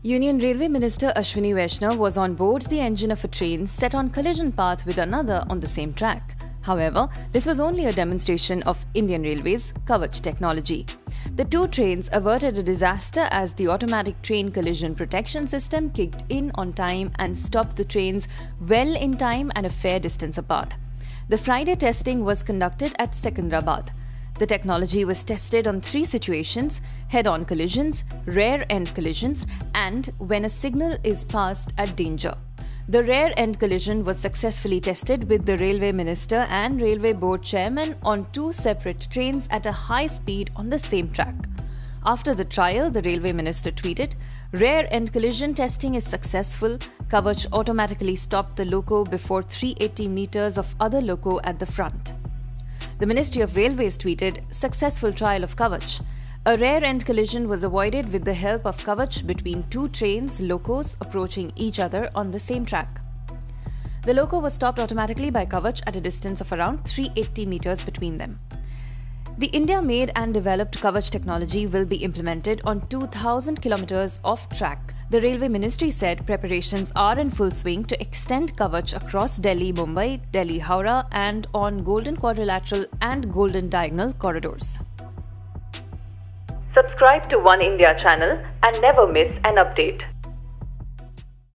Union Railway Minister Ashwini Vaishnaw was on board the engine of a train set on collision path with another on the same track. However, this was only a demonstration of Indian Railways' Kavach technology. The two trains averted a disaster as the automatic train collision protection system kicked in on time and stopped the trains well in time and a fair distance apart. The Friday testing was conducted at Secunderabad. The technology was tested on 3 situations: head-on collisions, rear-end collisions, and when a signal is passed at danger. The rear-end collision was successfully tested with the Railway Minister and Railway Board Chairman on 2 separate trains at a high speed on the same track. After the trial, the Railway Minister tweeted, "Rear-end collision testing is successful. Kavach automatically stopped the loco before 380 meters of other loco at the front." The Ministry of Railways tweeted, "Successful trial of Kavach. A rear-end collision was avoided with the help of Kavach between 2 trains locos approaching each other on the same track." The loco was stopped automatically by Kavach at a distance of around 380 meters between them. The India-made and developed Kavach technology will be implemented on 2,000 kilometers of track. The Railway Ministry said preparations are in full swing to extend Kavach across Delhi-Mumbai, Delhi-Howrah and on Golden Quadrilateral and Golden Diagonal corridors. Subscribe to One India channel and never miss an update.